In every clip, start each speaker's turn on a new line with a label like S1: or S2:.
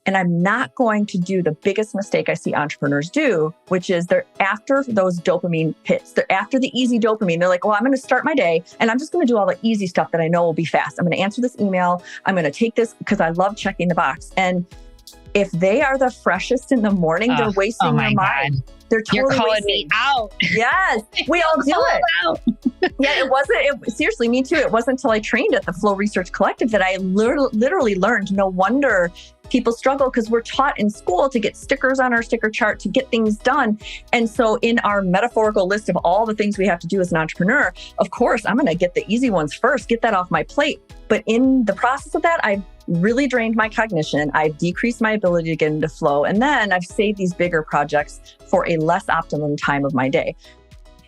S1: And I'm not going to do the biggest mistake I see entrepreneurs do, which is they're after those dopamine hits. They're after the easy dopamine. They're like, well, I'm going to start my day and I'm just going to do all the easy stuff that I know will be fast. I'm going to answer this email. I'm going to take this because I love checking the box. And if they are the freshest in the morning, they're wasting their mind. They're totally
S2: You're calling
S1: wasting.
S2: me out.
S1: Yes, we all do it. Yeah, seriously, me too. It wasn't until I trained at the Flow Research Collective that I literally learned, no wonder people struggle, because we're taught in school to get stickers on our sticker chart, to get things done. And so in our metaphorical list of all the things we have to do as an entrepreneur, of course, I'm going to get the easy ones first, get that off my plate. But in the process of that, I've really drained my cognition. I've decreased my ability to get into flow. And then I've saved these bigger projects for a less optimum time of my day.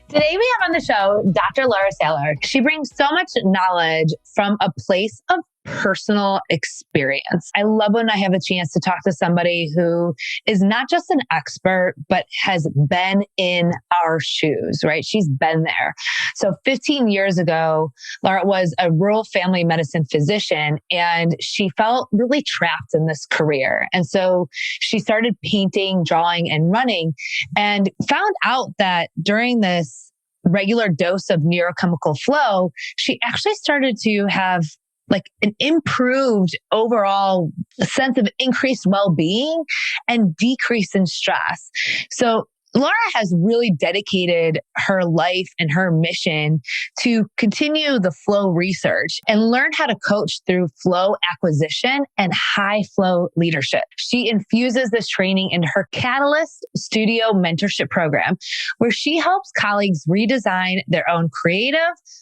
S2: Today we have on the show Dr. Lara Salyer. She brings so much knowledge from a place of personal experience. I love when I have a chance to talk to somebody who is not just an expert, but has been in our shoes, right? She's been there. So 15 years ago, Lara was a rural family medicine physician, and she felt really trapped in this career. And so she started painting, drawing, and running, and found out that during this regular dose of neurochemical flow, she actually started to have like an improved overall sense of increased well-being and decrease in stress. So Lara has really dedicated her life and her mission to continue the flow research and learn how to coach through flow acquisition and high flow leadership. She infuses this training in her Catalyst Studio mentorship program, where she helps colleagues redesign their own creative,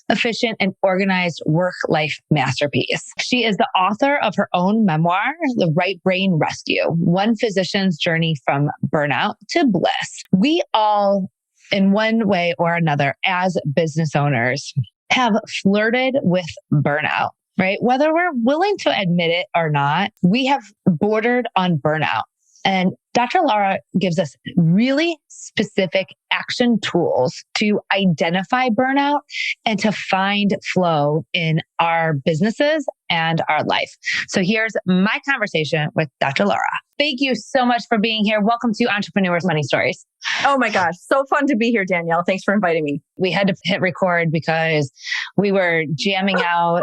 S2: efficient, and organized work-life masterpiece. She is the author of her own memoir, The Right Brain Rescue: One Physician's Journey from Burnout to Bliss. We all, in one way or another, as business owners, have flirted with burnout, right? Whether we're willing to admit it or not, we have bordered on burnout. And Dr. Lara gives us really specific action tools to identify burnout and to find flow in our businesses and our life. So here's my conversation with Dr. Lara. Thank you so much for being here. Welcome to Entrepreneurs Money Stories.
S1: Oh my gosh, so fun to be here, Danielle. Thanks for inviting me.
S2: We had to hit record because we were jamming out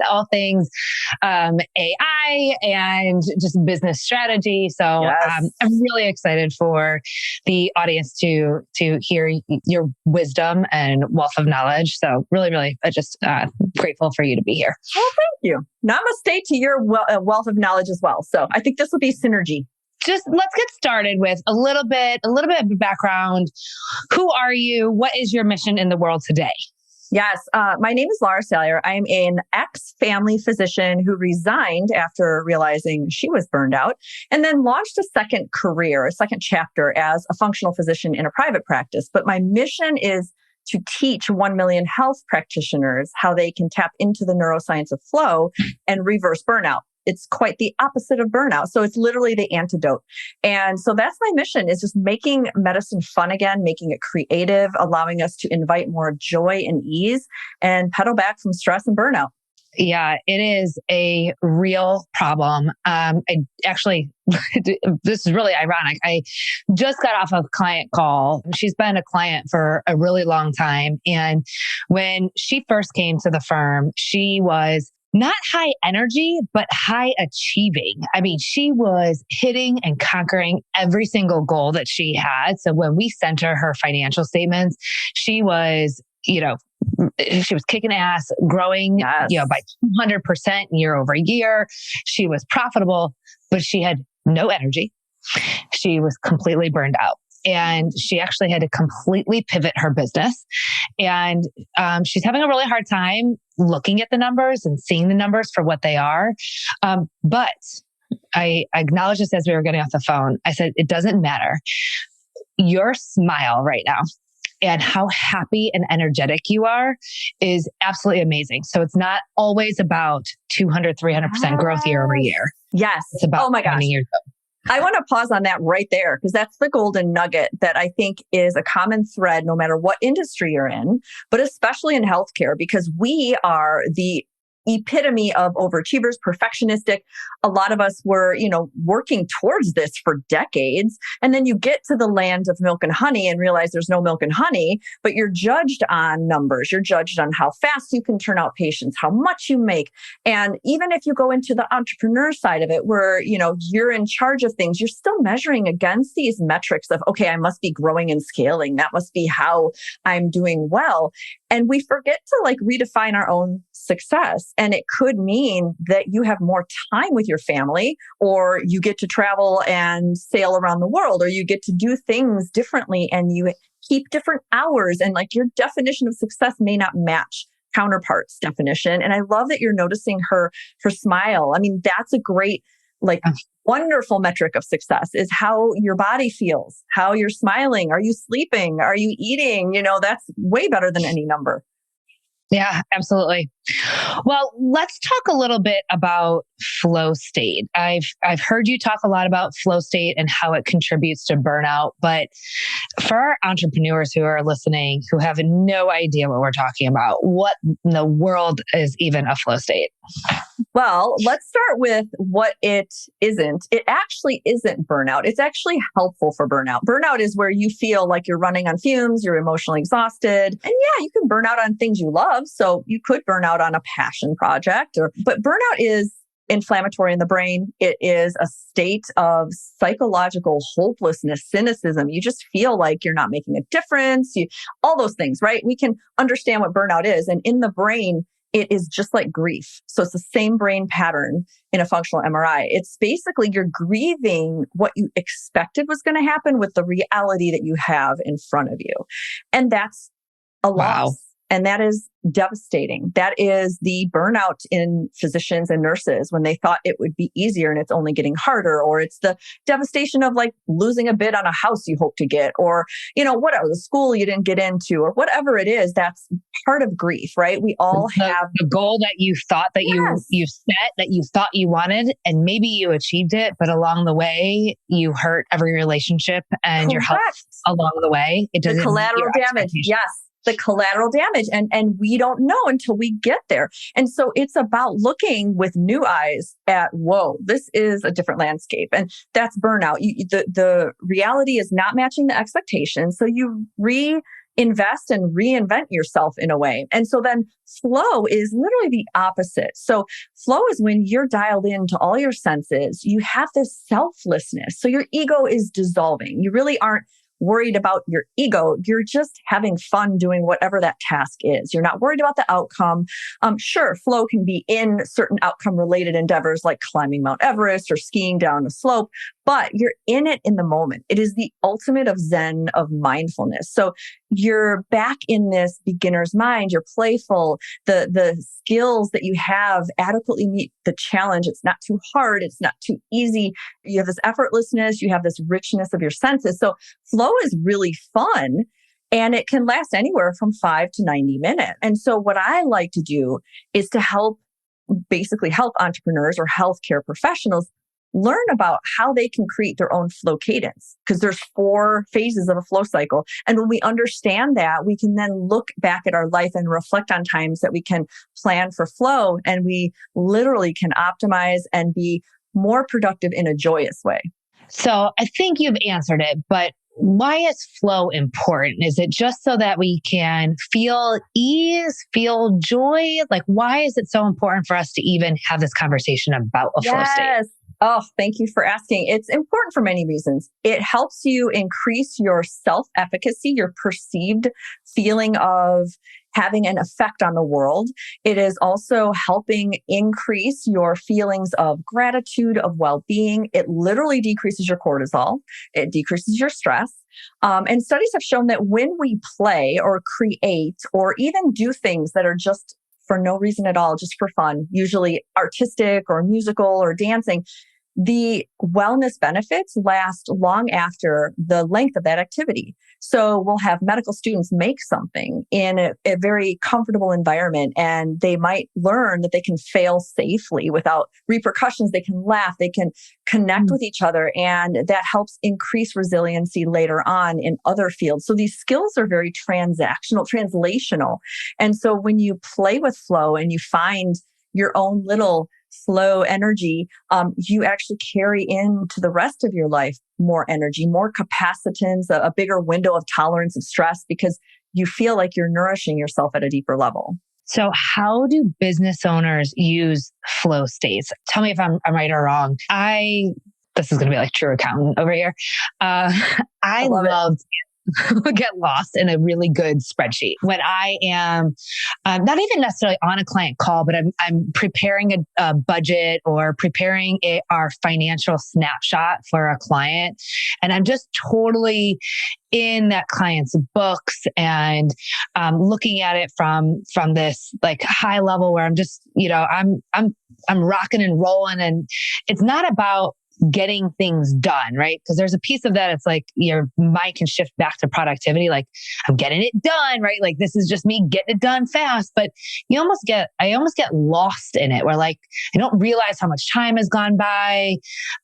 S2: all things AI and just business strategy. So
S1: yes.
S2: I'm really excited for the audience to hear your wisdom and wealth of knowledge. So really just grateful for you to be here.
S1: Oh, thank you. Namaste to your wealth of knowledge as well. So I think this will be synergy.
S2: Just let's get started with a little bit of background. Who are you? What is your mission in the world today?
S1: Yes. My name is Lara Salyer. I'm an ex-family physician who resigned after realizing she was burned out, and then launched a second career, a second chapter as a functional physician in a private practice. But my mission is to teach 1 million health practitioners how they can tap into the neuroscience of flow and reverse burnout. It's quite the opposite of burnout. So it's literally the antidote. And so that's my mission, is just making medicine fun again, making it creative, allowing us to invite more joy and ease and pedal back from stress and burnout.
S2: Yeah, it is a real problem. I actually, this is really ironic. I just got off a client call. She's been a client for a really long time. And when she first came to the firm, she was not high energy, but high achieving. I mean, she was hitting and conquering every single goal that she had. So when we sent her financial statements, she was, she was kicking ass, growing,
S1: yes.
S2: By 200% year over year. She was profitable, but she had no energy. She was completely burned out. And she actually had to completely pivot her business. And she's having a really hard time looking at the numbers and seeing the numbers for what they are. But I acknowledged this as we were getting off the phone. I said, it doesn't matter. Your smile right now and how happy and energetic you are is absolutely amazing. So it's not always about 200, 300% growth year over year.
S1: Yes.
S2: It's about
S1: oh my gosh. I want to pause on that right there, because that's the golden nugget that I think is a common thread no matter what industry you're in, but especially in healthcare, because we are the epitome of overachievers, perfectionistic. A lot of us were, working towards this for decades. And then you get to the land of milk and honey and realize there's no milk and honey, but you're judged on numbers. You're judged on how fast you can turn out patients, how much you make. And even if you go into the entrepreneur side of it, where, you're in charge of things, you're still measuring against these metrics of, okay, I must be growing and scaling. That must be how I'm doing well. And we forget to redefine our own success. And it could mean that you have more time with your family, or you get to travel and sail around the world, or you get to do things differently and you keep different hours. And your definition of success may not match counterpart's definition. And I love that you're noticing her smile. I mean, that's a great, wonderful metric of success is how your body feels, how you're smiling. Are you sleeping? Are you eating? That's way better than any number.
S2: Yeah, absolutely. Well, let's talk a little bit about flow state. I've heard you talk a lot about flow state and how it contributes to burnout, but for our entrepreneurs who are listening, who have no idea what we're talking about, what in the world is even a flow state?
S1: Well, let's start with what it isn't. It actually isn't burnout. It's actually helpful for burnout. Burnout is where you feel like you're running on fumes, you're emotionally exhausted. And yeah, you can burn out on things you love. So you could burn out on a passion project, but burnout is inflammatory in the brain. It is a state of psychological hopelessness, cynicism. You just feel like you're not making a difference. All those things, right? We can understand what burnout is. And in the brain, it is just like grief. So it's the same brain pattern in a functional MRI. It's basically you're grieving what you expected was going to happen with the reality that you have in front of you. And that's a loss. And that is devastating. That is the burnout in physicians and nurses when they thought it would be easier and it's only getting harder, or it's the devastation of losing a bid on a house you hope to get, or, whatever, the school you didn't get into, or whatever it is. That's part of grief, right? We all have
S2: the goal that you thought that you set, that you thought you wanted, and maybe you achieved it, but along the way, you hurt every relationship and your health along the way. It doesn't.
S1: The collateral damage. Yes. The collateral damage. And we don't know until we get there. And so it's about looking with new eyes at, whoa, this is a different landscape. And that's burnout. The reality is not matching the expectations. So you reinvest and reinvent yourself in a way. And so then flow is literally the opposite. So flow is when you're dialed into all your senses. You have this selflessness. So your ego is dissolving. You really aren't worried about your ego. You're just having fun doing whatever that task is. You're not worried about the outcome. Sure, flow can be in certain outcome related endeavors like climbing Mount Everest or skiing down a slope, but you're in it in the moment. It is the ultimate of Zen, of mindfulness. So you're back in this beginner's mind. You're playful. The skills that you have adequately meet the challenge. It's not too hard. It's not too easy. You have this effortlessness. You have this richness of your senses. So flow is really fun. And it can last anywhere from 5 to 90 minutes. And so what I like to do is to help entrepreneurs or healthcare professionals learn about how they can create their own flow cadence, because there's 4 phases of a flow cycle. And when we understand that, we can then look back at our life and reflect on times that we can plan for flow, and we literally can optimize and be more productive in a joyous way.
S2: So I think you've answered it, but why is flow important? Is it just so that we can feel ease, feel joy? Why is it so important for us to even have this conversation about a flow state?
S1: Oh, thank you for asking. It's important for many reasons. It helps you increase your self-efficacy, your perceived feeling of having an effect on the world. It is also helping increase your feelings of gratitude, of well-being. It literally decreases your cortisol. It decreases your stress. And studies have shown that when we play or create or even do things that are just for no reason at all, just for fun, usually artistic or musical or dancing, the wellness benefits last long after the length of that activity. So we'll have medical students make something in a very comfortable environment, and they might learn that they can fail safely without repercussions. They can laugh, they can connect with each other, and that helps increase resiliency later on in other fields. So these skills are very transactional, translational. And so when you play with flow and you find your own little flow energy, you actually carry into the rest of your life more energy, more capacitance, a bigger window of tolerance of stress because you feel like you're nourishing yourself at a deeper level.
S2: So how do business owners use flow states? Tell me if I'm right or wrong. This is going to be like true accountant over here. I love get lost in a really good spreadsheet when I am not even necessarily on a client call, but I'm preparing a budget or preparing our financial snapshot for a client. And I'm just totally in that client's books and looking at it from this like high level where I'm just, I'm rocking and rolling. And it's not about getting things done, right? Because there's a piece of that. It's like your mind can shift back to productivity. Like I'm getting it done, right? Like this is just me getting it done fast. But I almost get lost in it where like, I don't realize how much time has gone by.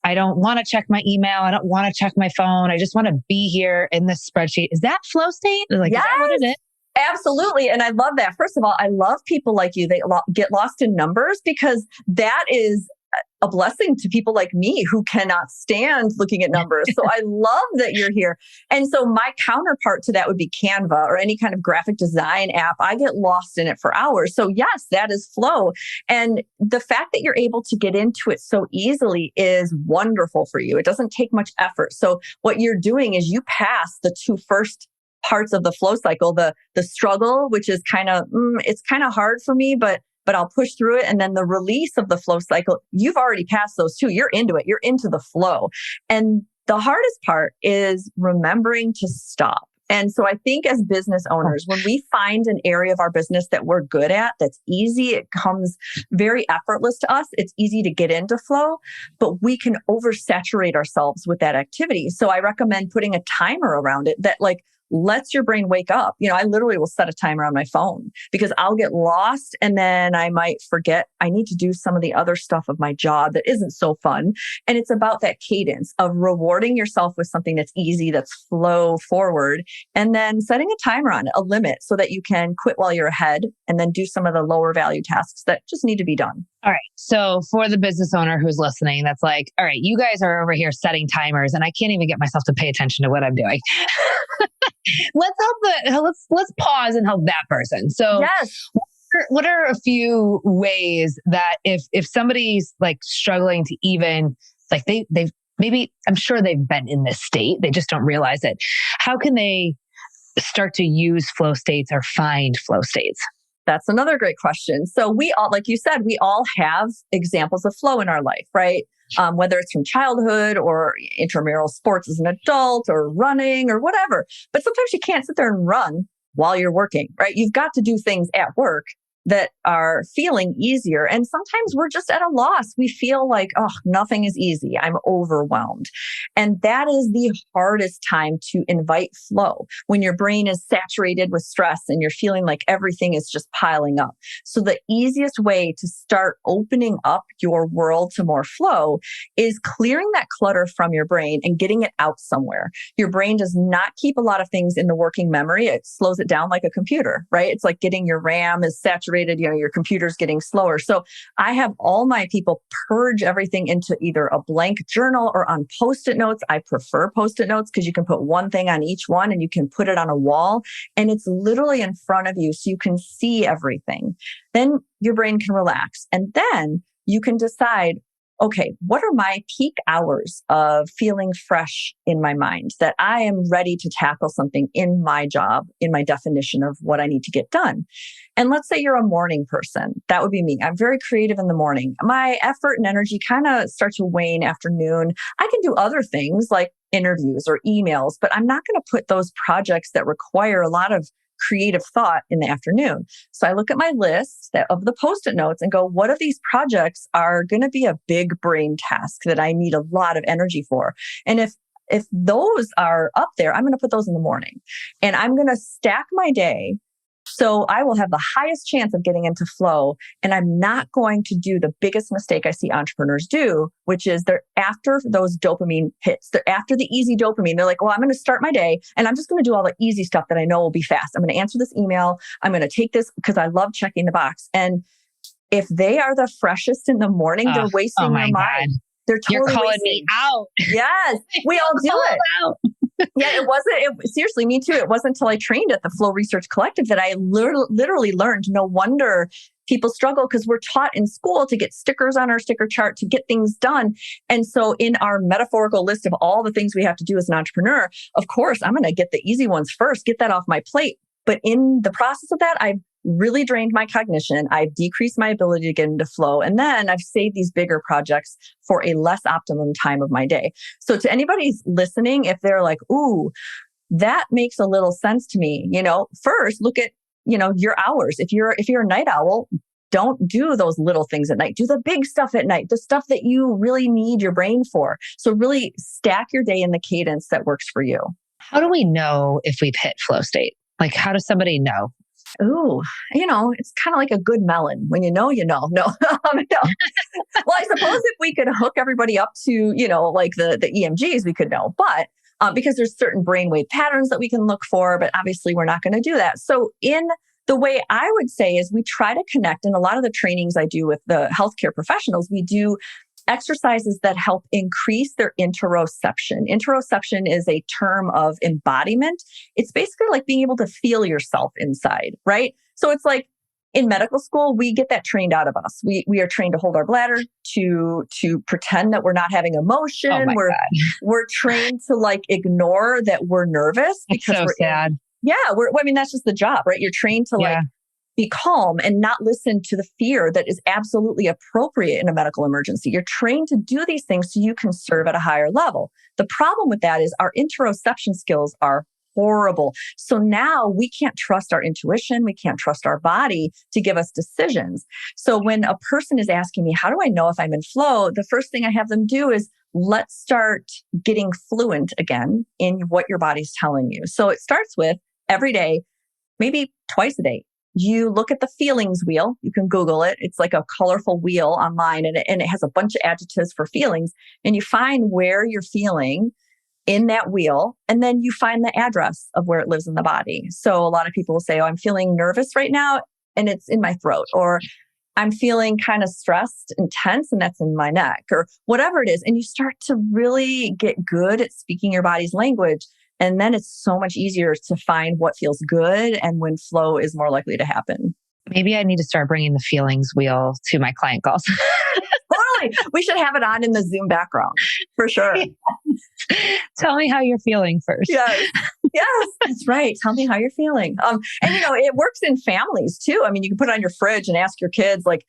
S2: I don't want to check my email. I don't want to check my phone. I just want to be here in this spreadsheet. Is that flow state? Like,
S1: yes.
S2: Is that what it is?
S1: Absolutely. And I love that. First of all, I love people like you. They get lost in numbers because that is a blessing to people like me who cannot stand looking at numbers. So I love that you're here. And so my counterpart to that would be Canva or any kind of graphic design app. I get lost in it for hours. So yes, that is flow. And the fact that you're able to get into it so easily is wonderful for you. It doesn't take much effort. So what you're doing is you pass the two first parts of the flow cycle, the struggle, which is it's kind of hard for me, but I'll push through it. And then the release of the flow cycle, you've already passed those two. You're into it. You're into the flow. And the hardest part is remembering to stop. And so I think as business owners, when we find an area of our business that we're good at, that's easy, it comes very effortless to us. It's easy to get into flow, but we can oversaturate ourselves with that activity. So I recommend putting a timer around it that like lets your brain wake up. I literally will set a timer on my phone because I'll get lost and then I might forget I need to do some of the other stuff of my job that isn't so fun. And it's about that cadence of rewarding yourself with something that's easy, that's flow forward, and then setting a timer on it, a limit so that you can quit while you're ahead and then do some of the lower value tasks that just need to be done.
S2: All right. So for the business owner who's listening, that's like, all right, you guys are over here setting timers and I can't even get myself to pay attention to what I'm doing. Let's pause and help that person. So
S1: yes.
S2: What are a few ways that if somebody's like struggling to even like they've maybe, I'm sure they've been in this state, they just don't realize it. How can they start to use flow states or find flow states?
S1: That's another great question. So we all, like you said, we all have examples of flow in our life, right? Whether it's from childhood or intramural sports as an adult or running or whatever. But sometimes you can't sit there and run while you're working, right? You've got to do things at work that are feeling easier. And sometimes we're just at a loss. We feel like, oh, nothing is easy. I'm overwhelmed. And that is the hardest time to invite flow when your brain is saturated with stress and you're feeling like everything is just piling up. So the easiest way to start opening up your world to more flow is clearing that clutter from your brain and getting it out somewhere. Your brain does not keep a lot of things in the working memory. It slows it down like a computer, right? It's like getting your RAM is saturated, your computer's getting slower. So I have all my people purge everything into either a blank journal or on Post-it notes. I prefer Post-it notes because you can put one thing on each one and you can put it on a wall and it's literally in front of you so you can see everything. Then your brain can relax. And then you can decide, okay, what are my peak hours of feeling fresh in my mind that I am ready to tackle something in my job, in my definition of what I need to get done? And let's say you're a morning person. That would be me. I'm very creative in the morning. My effort and energy kind of start to wane afternoon. I can do other things like interviews or emails, but I'm not going to put those projects that require a lot of creative thought in the afternoon. So I look at my list of the Post-it notes and go, what of these projects are going to be a big brain task that I need a lot of energy for? And if those are up there, I'm going to put those in the morning and I'm going to stack my day. So I will have the highest chance of getting into flow. And I'm not going to do the biggest mistake I see entrepreneurs do, which is they're after those dopamine hits. They're after the easy dopamine. They're like, well, I'm going to start my day and I'm just going to do all the easy stuff that I know will be fast. I'm going to answer this email. I'm going to take this because I love checking the box. And if they are the freshest in the morning, they're wasting your mind. They're totally
S2: You're calling
S1: wasting.
S2: me out.
S1: Yes, we all do it. Yeah, seriously, me too. It wasn't until I trained at the Flow Research Collective that I literally learned, no wonder people struggle, because we're taught in school to get stickers on our sticker chart, to get things done. And so in our metaphorical list of all the things we have to do as an entrepreneur, of course, I'm going to get the easy ones first, get that off my plate. But in the process of that, I've really drained my cognition. I've decreased my ability to get into flow. And then I've saved these bigger projects for a less optimum time of my day. So to anybody listening, if they're like, ooh, that makes a little sense to me, first look at, your hours. If you're a night owl, don't do those little things at night. Do the big stuff at night, the stuff that you really need your brain for. So really stack your day in the cadence that works for you.
S2: How do we know if we've hit flow state? Like, how does somebody know?
S1: Ooh, it's kind of like a good melon. When you know, you know. No. No. Well, I suppose if we could hook everybody up to, like the EMGs, we could know. But because there's certain brainwave patterns that we can look for, but obviously we're not going to do that. So in the way I would say is we try to connect, and a lot of the trainings I do with the healthcare professionals, we do exercises that help increase their interoception. Interoception is a term of embodiment. It's basically like being able to feel yourself inside, right? So it's like in medical school, we get that trained out of us. We are trained to hold our bladder, to pretend that we're not having emotion.
S2: Oh my God.
S1: We're trained to like ignore that we're nervous because
S2: we're sad.
S1: That's just the job, right? You're trained to like be calm and not listen to the fear that is absolutely appropriate in a medical emergency. You're trained to do these things so you can serve at a higher level. The problem with that is our interoception skills are horrible. So now we can't trust our intuition. We can't trust our body to give us decisions. So when a person is asking me, how do I know if I'm in flow? The first thing I have them do is let's start getting fluent again in what your body's telling you. So it starts with every day, maybe twice a day. You look at the feelings wheel. You can Google it. It's like a colorful wheel online, and it has a bunch of adjectives for feelings. And you find where you're feeling in that wheel, and then you find the address of where it lives in the body. So a lot of people will say, oh, I'm feeling nervous right now, and it's in my throat. Or I'm feeling kind of stressed and tense, and that's in my neck, or whatever it is. And you start to really get good at speaking your body's language. And then it's so much easier to find what feels good and when flow is more likely to happen.
S2: Maybe I need to start bringing the feelings wheel to my client calls.
S1: Totally. We should have it on in the Zoom background for sure.
S2: Tell me how you're feeling first.
S1: Yes. Yes, that's right. Tell me how you're feeling. And it works in families too. I mean, you can put it on your fridge and ask your kids, like,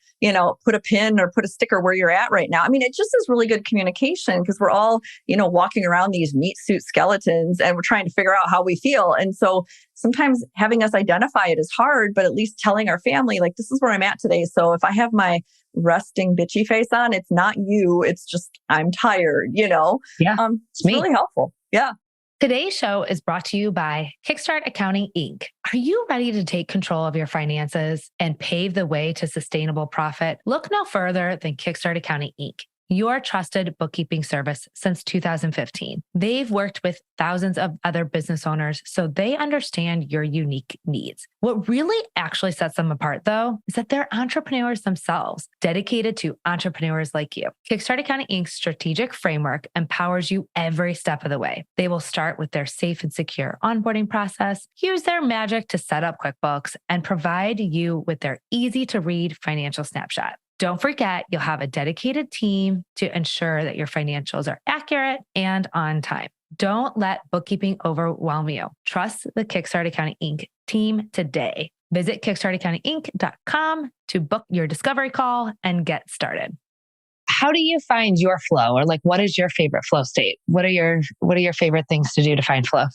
S1: put a pin or put a sticker where you're at right now. I mean, it just is really good communication because we're all, walking around these meat suit skeletons and we're trying to figure out how we feel. And so sometimes having us identify it is hard, but at least telling our family, like, this is where I'm at today. So if I have my resting bitchy face on, it's not you. It's just, I'm tired, Yeah. It's really helpful. Yeah.
S2: Today's show is brought to you by Kickstart Accounting, Inc. Are you ready to take control of your finances and pave the way to sustainable profit? Look no further than Kickstart Accounting, Inc., your trusted bookkeeping service since 2015. They've worked with thousands of other business owners, so they understand your unique needs. What really actually sets them apart, though, is that they're entrepreneurs themselves, dedicated to entrepreneurs like you. Kickstart Accounting Inc.'s strategic framework empowers you every step of the way. They will start with their safe and secure onboarding process, use their magic to set up QuickBooks, and provide you with their easy-to-read financial snapshot. Don't forget, you'll have a dedicated team to ensure that your financials are accurate and on time. Don't let bookkeeping overwhelm you. Trust the Kickstart Accounting Inc. team today. Visit kickstartaccountinginc.com to book your discovery call and get started. How do you find your flow? Or what is your favorite flow state? What are your favorite things to do to find flow?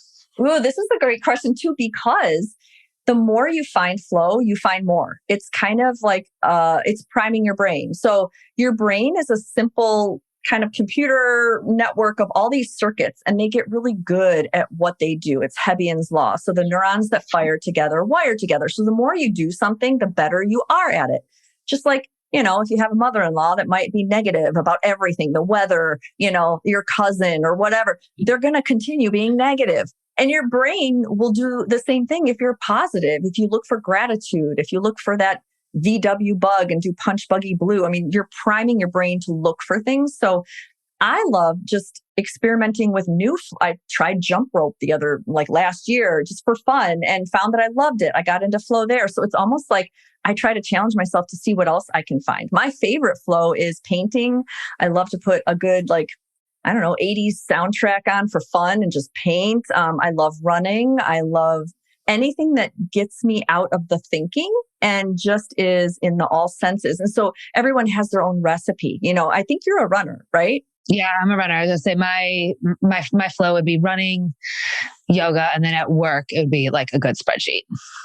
S1: Ooh, this is a great question too, because the more you find flow, you find more. It's kind of like, it's priming your brain. So your brain is a simple kind of computer network of all these circuits, and they get really good at what they do. It's Hebbian's law. So the neurons that fire together wire together. So the more you do something, the better you are at it. Just like, if you have a mother-in-law that might be negative about everything, the weather, your cousin or whatever, they're going to continue being negative. And your brain will do the same thing if you're positive, if you look for gratitude, if you look for that VW bug and do punch buggy blue. I mean, you're priming your brain to look for things. So I love just experimenting with I tried jump rope last year just for fun and found that I loved it. I got into flow there. So it's almost like I try to challenge myself to see what else I can find. My favorite flow is painting. I love to put a good, 80s soundtrack on for fun and just paint. I love running. I love anything that gets me out of the thinking and just is in the all senses. And so everyone has their own recipe. I think you're a runner, right?
S2: Yeah, I'm a runner. I was gonna say my flow would be running, yoga, and then at work it would be like a good spreadsheet.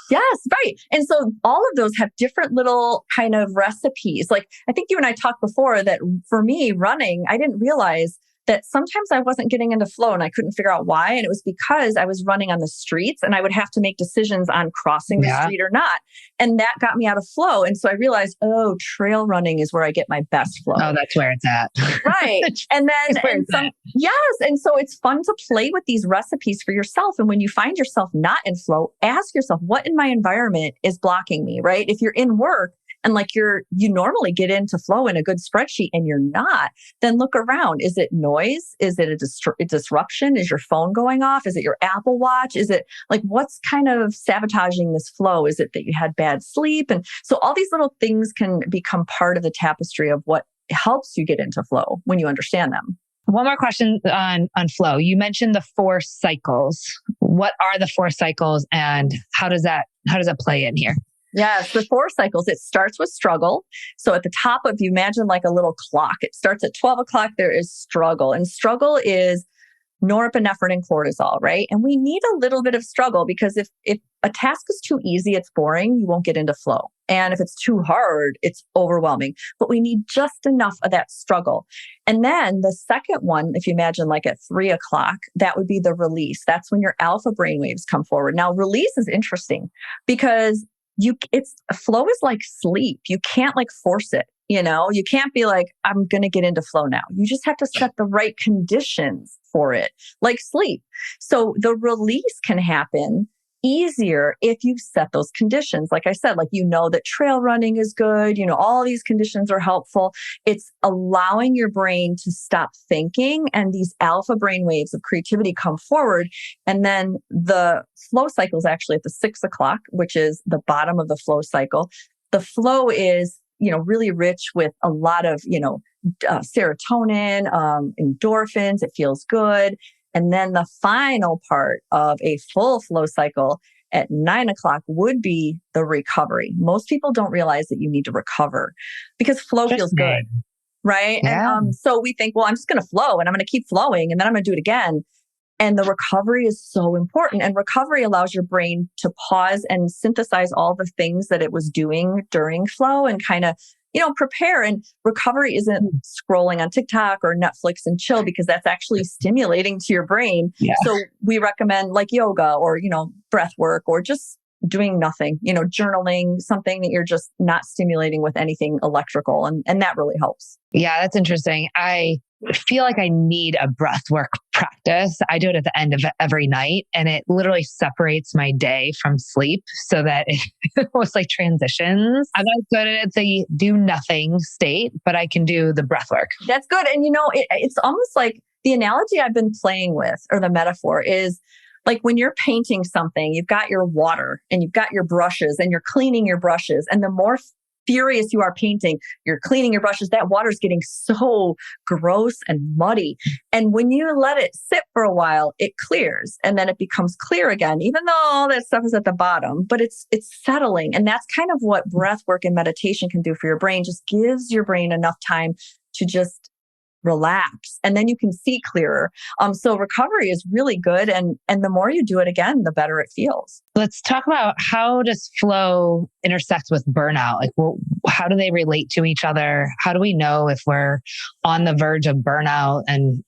S1: Yes, right. And so all of those have different little kind of recipes. Like I think you and I talked before that for me, running, I didn't realize that sometimes I wasn't getting into flow and I couldn't figure out why. And it was because I was running on the streets and I would have to make decisions on crossing the street or not. And that got me out of flow. And so I realized, trail running is where I get my best flow.
S2: Oh, that's where it's at.
S1: Right. And then, yes. And so it's fun to play with these recipes for yourself. And when you find yourself not in flow, ask yourself, what in my environment is blocking me, right? If you're in work, and you normally get into flow in a good spreadsheet and you're not, then look around. Is it noise? Is it a disruption? Is your phone going off? Is it your Apple Watch? Is it what's kind of sabotaging this flow? Is it that you had bad sleep? And so all these little things can become part of the tapestry of what helps you get into flow when you understand them.
S2: One more question on flow. You mentioned the 4 cycles. What are the 4 cycles and how does that play in here?
S1: Yes, the 4 cycles. It starts with struggle. So at the top of, you imagine like a little clock. It starts at 12 o'clock. There is struggle. And struggle is norepinephrine and cortisol, right? And we need a little bit of struggle because if a task is too easy, it's boring, you won't get into flow. And if it's too hard, it's overwhelming. But we need just enough of that struggle. And then the second one, if you imagine like at 3 o'clock, that would be the release. That's when your alpha brainwaves come forward. Now, release is interesting because flow is like sleep. You can't force it. You can't be like, I'm going to get into flow now. You just have to set the right conditions for it, like sleep. So the release can happen easier if you set those conditions. Like I said, that trail running is good. All these conditions are helpful. It's allowing your brain to stop thinking and these alpha brain waves of creativity come forward. And then the flow cycle is actually at the 6 o'clock, which is the bottom of the flow cycle. The flow is, really rich with a lot of, serotonin, endorphins. It feels good. And then the final part of a full flow cycle at 9 o'clock would be the recovery. Most people don't realize that you need to recover because flow feels good, right?
S2: Yeah.
S1: And so we think, well, I'm just going to flow and I'm going to keep flowing and then I'm going to do it again. And the recovery is so important. And recovery allows your brain to pause and synthesize all the things that it was doing during flow and kind of prepare. And recovery isn't scrolling on TikTok or Netflix and chill because that's actually stimulating to your brain. Yeah. So we recommend yoga or, breath work or just doing nothing, journaling, something that you're just not stimulating with anything electrical. And that really helps.
S2: Yeah, that's interesting. I feel like I need a breath work practice. I do it at the end of every night and it literally separates my day from sleep so that it almost transitions. I'm not good at the do nothing state, but I can do the breath work.
S1: That's good. And it's almost like the analogy I've been playing with or the metaphor is when you're painting something, you've got your water and you've got your brushes and you're cleaning your brushes. And the more furious you are painting, you're cleaning your brushes, that water's getting so gross and muddy. And when you let it sit for a while, it clears and then it becomes clear again, even though all that stuff is at the bottom, but it's settling. And that's kind of what breath work and meditation can do for your brain. Just gives your brain enough time to just relax and then you can see clearer. So recovery is really good. And the more you do it again, the better it feels.
S2: Let's talk about how does flow intersect with burnout? How do they relate to each other? How do we know if we're on the verge of burnout and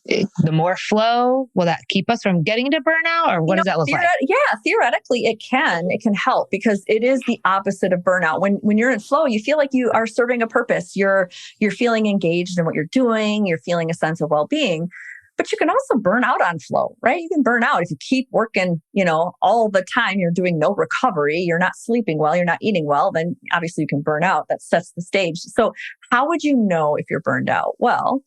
S2: the more flow, will that keep us from getting to burnout or what does that look like?
S1: Yeah, theoretically it can help because it is the opposite of burnout. When you're in flow, you feel like you are serving a purpose. You're feeling engaged in what you're doing. You're feeling a sense of well-being. But you can also burn out on flow, right? You can burn out if you keep working, all the time. You're doing no recovery. You're not sleeping well. You're not eating well. Then obviously you can burn out. That sets the stage. So how would you know if you're burned out? Well,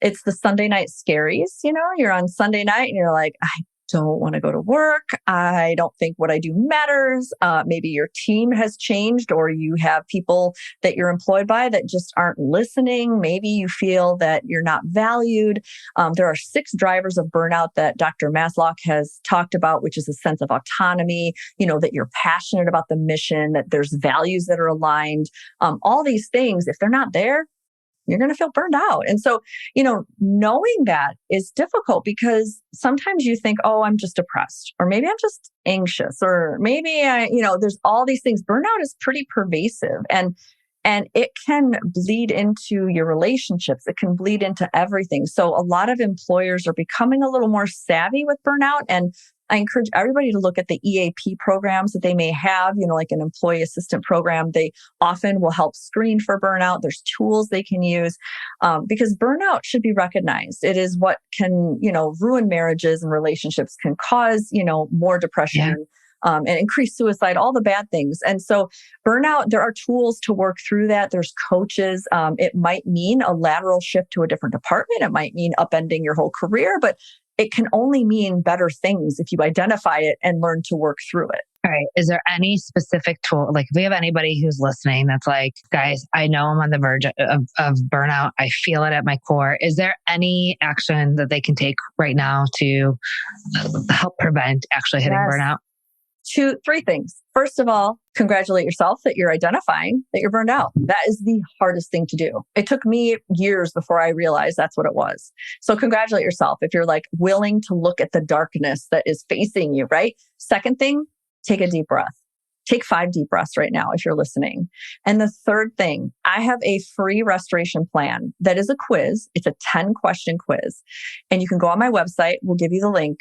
S1: it's the Sunday night scaries. You're on Sunday night and you're like, I don't want to go to work. I don't think what I do matters. Maybe your team has changed, or you have people that you're employed by that just aren't listening. Maybe you feel that you're not valued. There are 6 drivers of burnout that Dr. Maslow has talked about, which is a sense of autonomy, that you're passionate about the mission, that there's values that are aligned. All these things, if they're not there, you're going to feel burned out. And so, knowing that is difficult because sometimes you think, oh, I'm just depressed, or maybe I'm just anxious, or maybe there's all these things. Burnout is pretty pervasive and it can bleed into your relationships. It can bleed into everything. So a lot of employers are becoming a little more savvy with burnout. And I encourage everybody to look at the EAP programs that they may have, like an employee assistant program. They often will help screen for burnout. There's tools they can use because burnout should be recognized. It is what can, ruin marriages and relationships, can cause, more depression.
S2: Yeah.
S1: And increase suicide, all the bad things. And so burnout, there are tools to work through that. There's coaches. It might mean a lateral shift to a different department. It might mean upending your whole career, but it can only mean better things if you identify it and learn to work through it.
S2: All right. Is there any specific tool? Like if we have anybody who's listening that's like, guys, I know I'm on the verge of burnout. I feel it at my core. Is there any action that they can take right now to help prevent actually hitting burnout?
S1: 3 things. First of all, congratulate yourself that you're identifying that you're burned out. That is the hardest thing to do. It took me years before I realized that's what it was. So congratulate yourself if you're willing to look at the darkness that is facing you, right? Second thing, take a deep breath. Take 5 deep breaths right now if you're listening. And the third thing, I have a free restoration plan that is a quiz. It's a 10-question quiz. And you can go on my website. We'll give you the link.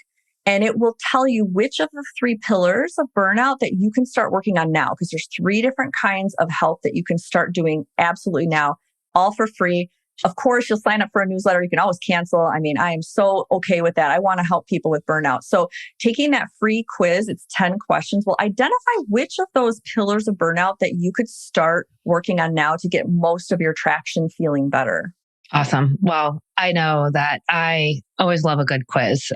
S1: And it will tell you which of the 3 pillars of burnout that you can start working on now, because there's 3 different kinds of help that you can start doing absolutely now, all for free. Of course, you'll sign up for a newsletter. You can always cancel. I mean, I am so okay with that. I want to help people with burnout. So taking that free quiz, it's 10 questions, will identify which of those pillars of burnout that you could start working on now to get most of your traction feeling better.
S2: Awesome. Well, I know that I always love a good quiz.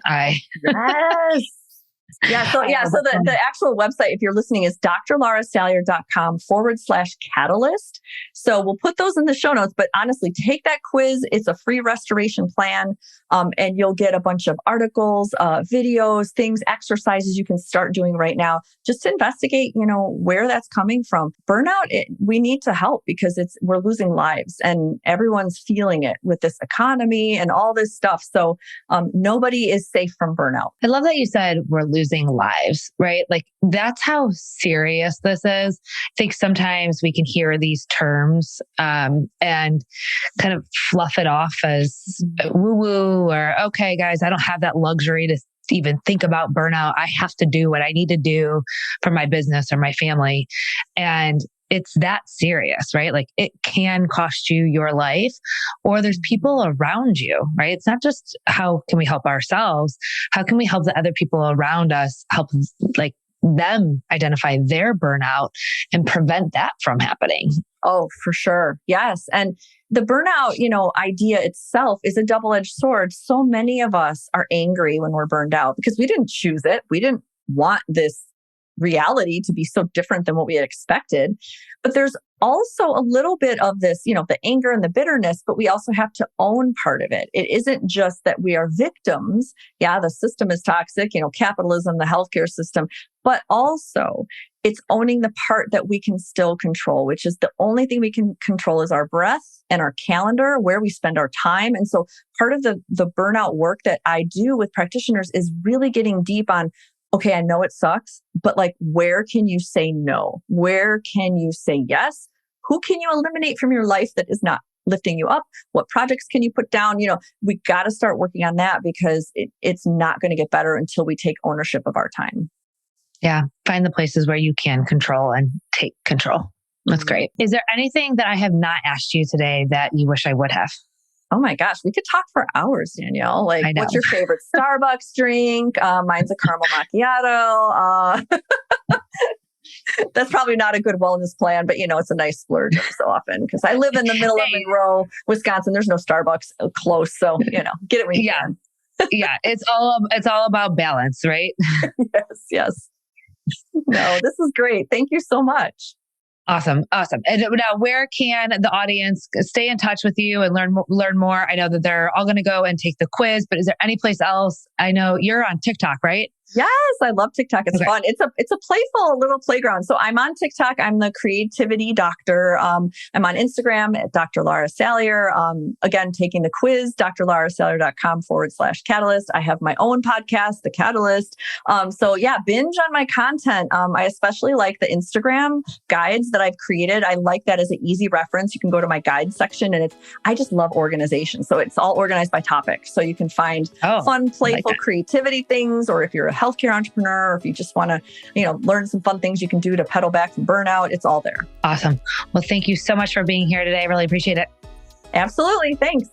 S1: Yes. So the actual website, if you're listening, is drlarasalyer.com/catalyst. So we'll put those in the show notes, but honestly, take that quiz. It's a free restoration plan. And you'll get a bunch of articles, videos, things, exercises you can start doing right now just to investigate, where that's coming from. Burnout, we need to help because we're losing lives and everyone's feeling it with this economy and all this stuff. So nobody is safe from burnout.
S2: I love that you said we're losing lives, right? Like that's how serious this is. I think sometimes we can hear these terms and kind of fluff it off as woo-woo or, okay, guys, I don't have that luxury to even think about burnout. I have to do what I need to do for my business or my family. And it's that serious, right? Like it can cost you your life, or there's people around you, right? It's not just how can we help ourselves? How can we help the other people around us, help them identify their burnout and prevent that from happening?
S1: Oh, for sure. Yes. And the burnout, idea itself is a double-edged sword. So many of us are angry when we're burned out because we didn't choose it. We didn't want this reality to be so different than what we had expected. But there's also a little bit of this, the anger and the bitterness, but we also have to own part of it. It isn't just that we are victims. Yeah, the system is toxic, capitalism, the healthcare system, but also it's owning the part that we can still control, which is the only thing we can control is our breath and our calendar, where we spend our time. And so part of the burnout work that I do with practitioners is really getting deep on, okay, I know it sucks, but where can you say no? Where can you say yes? Who can you eliminate from your life that is not lifting you up? What projects can you put down? We got to start working on that because it's not going to get better until we take ownership of our time.
S2: Yeah. Find the places where you can control and take control. That's great. Is there anything that I have not asked you today that you wish I would have?
S1: Oh my gosh, we could talk for hours, Danielle. Like, what's your favorite Starbucks drink? Mine's a caramel macchiato. That's probably not a good wellness plan, but it's a nice splurge every so often because I live in the middle of Monroe, Wisconsin. There's no Starbucks close. So, get it when you can.
S2: Yeah. It's all about balance, right?
S1: Yes. No, this is great. Thank you so much.
S2: Awesome. And now, where can the audience stay in touch with you and learn more? I know that they're all going to go and take the quiz, but is there any place else? I know you're on TikTok, right?
S1: Yes, I love TikTok. It's fun. It's a playful little playground. So I'm on TikTok. I'm the creativity doctor. I'm on Instagram at Dr. Lara Salyer. Again, taking the quiz, drlarasalyer.com/catalyst. I have my own podcast, The Catalyst. So yeah, binge on my content. I especially like the Instagram guides that I've created. I like that as an easy reference. You can go to my guide section and I just love organization. So it's all organized by topic. So you can find fun, playful creativity things, or if you're a healthcare entrepreneur, or if you just want to, learn some fun things you can do to pedal back from burnout, it's all there.
S2: Awesome. Well, thank you so much for being here today. I really appreciate it.
S1: Absolutely. Thanks.